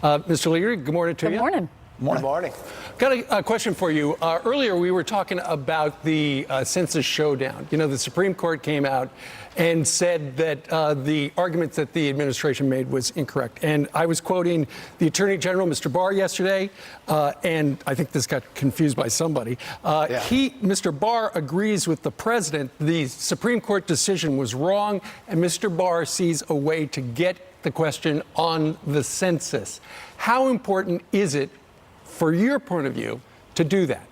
Mr. Leader, good morning to you. Good morning. Good morning. Got a question for you. Earlier, we were talking about the census showdown. You know, the Supreme Court came out and said that the argument that the administration made was incorrect. And I was quoting the Attorney General, Mr. Barr, yesterday, and I think this got confused by somebody. Mr. Barr agrees with the president. The Supreme Court decision was wrong, and Mr. Barr sees a way to get the question on the census. How important is it, for your point of view, to do that?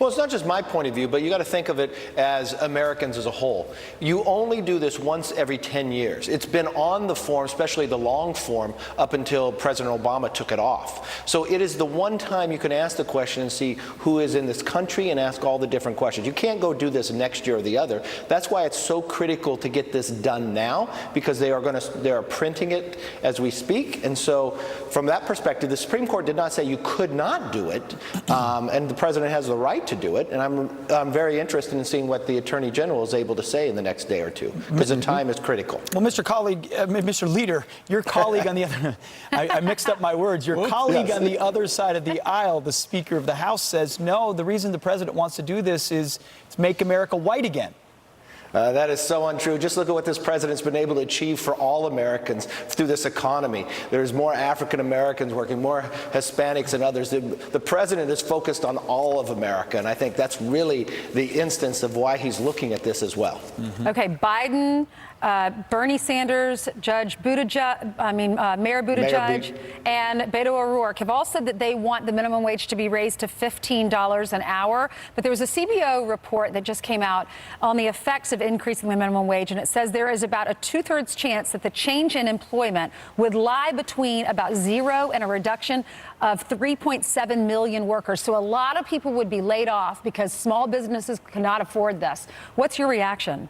Well, it's not just my point of view, but you got to think of it as Americans as a whole. You only do this once every 10 years. It's been on the form, especially the long form, up until President Obama took it off. So it is the one time you can ask the question and see who is in this country and ask all the different questions. You can't go do this next year or the other. That's why it's so critical to get this done now, because they are printing it as we speak. And so from that perspective, the Supreme Court did not say you could not do it, and the president has the right to do it, and I'm very interested in seeing what the Attorney General is able to say in the next day or two, because the time is critical. Well, Mr. Leader, your colleague on the other, I mixed up my words. Your colleague on the other side of the aisle, the Speaker of the House, says no. The reason the president wants to do this is to make America white again. That is so untrue. Just look at what this president's been able to achieve for all Americans through this economy. There's more African Americans working, more Hispanics and others. The president is focused on all of America, and I think that's really the instance of why he's looking at this as well. Okay, Biden, Bernie Sanders, Mayor Buttigieg, and Beto O'Rourke have all said that they want the minimum wage to be raised to $15 an hour. But there was a CBO report that just came out on the effects of increasing the minimum wage, and it says there is about a 2/3 chance that the change in employment would lie between about 0 and a reduction of 3.7 million workers. So a lot of people would be laid off because small businesses cannot afford this. What's your reaction?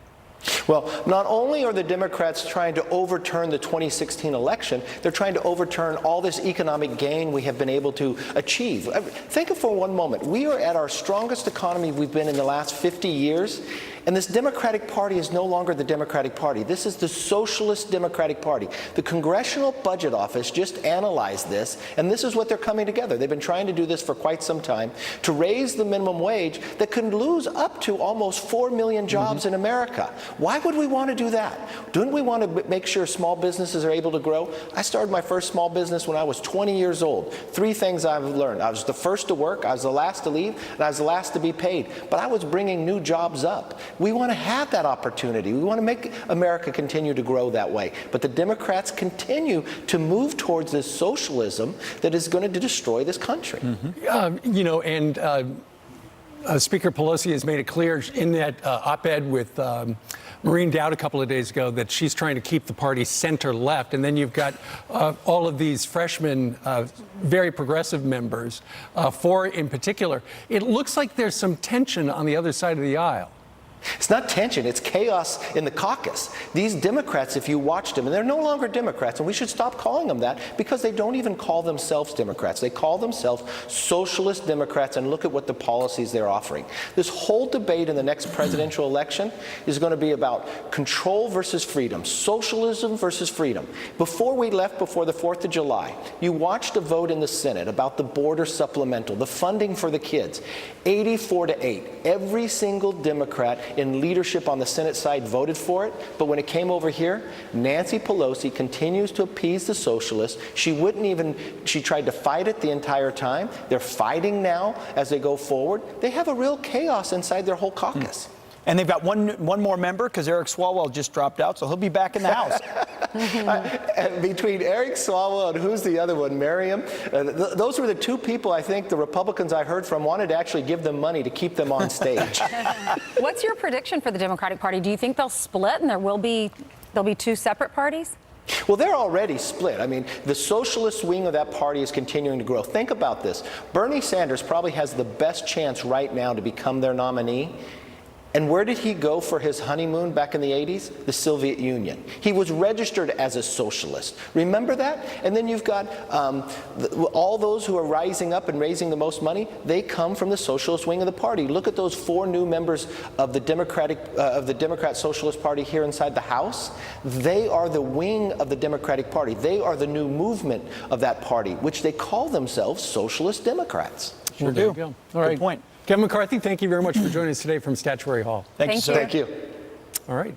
Well, not only are the Democrats trying to overturn the 2016 election, they're trying to overturn all this economic gain we have been able to achieve. Think of for one moment, we are at our strongest economy we've been in the last 50 years, and this Democratic Party is no longer the Democratic Party. This is the Socialist Democratic Party. The Congressional Budget Office just analyzed this, and this is what they're coming together. They've been trying to do this for quite some time, to raise the minimum wage that could lose up to almost 4 million jobs in America. Why would we want to do that? Don't we want to make sure small businesses are able to grow? I started my first small business when I was 20 years old. 3 things I've learned. I was the first to work, I was the last to leave, and I was the last to be paid. But I was bringing new jobs up. We want to have that opportunity. We want to make America continue to grow that way. But the Democrats continue to move towards this socialism that is going to destroy this country. Speaker Pelosi has made it clear in that op-ed with Maureen Dowd a couple of days ago that she's trying to keep the party center-left. And then you've got all of these freshmen, very progressive members, 4 in particular. It looks like there's some tension on the other side of the aisle. It's not tension, it's chaos in the caucus. These Democrats, if you watched them, and they're no longer Democrats, and we should stop calling them that, because they don't even call themselves Democrats. They call themselves Socialist Democrats, and look at what the policies they're offering. This whole debate in the next presidential election is going to be about control versus freedom, socialism versus freedom. Before we left, before the 4th of July, you watched a vote in the Senate about the border supplemental, the funding for the kids. 84-8. Every single Democrat in leadership on the Senate side voted for it, but when it came over here, Nancy Pelosi continues to appease the socialists. She tried to fight it the entire time. They're fighting now as they go forward. They have a real chaos inside their whole caucus. And they've got one more member, because Eric Swalwell just dropped out, so he'll be back in the House. Between Eric Swalwell and who's the other one, Merriam, those were the 2 people I think the Republicans I heard from wanted to actually give them money to keep them on stage. What's your prediction for the Democratic Party? Do you think they'll split and there'll be 2 separate parties? Well, they're already split. I mean, the socialist wing of that party is continuing to grow. Think about this. Bernie Sanders probably has the best chance right now to become their nominee. And where did he go for his honeymoon back in the 80s? The Soviet Union. He was registered as a socialist. Remember that? And then you've got all those who are rising up and raising the most money, they come from the socialist wing of the party. Look at those 4 new members of the Democrat Socialist Party here inside the House. They are the wing of the Democratic Party. They are the new movement of that party, which they call themselves Socialist Democrats. Sure There do. you go. All right. Good point. Kevin McCarthy, thank you very much for joining us today from Statuary Hall. Thank you, sir. Thank you. All right.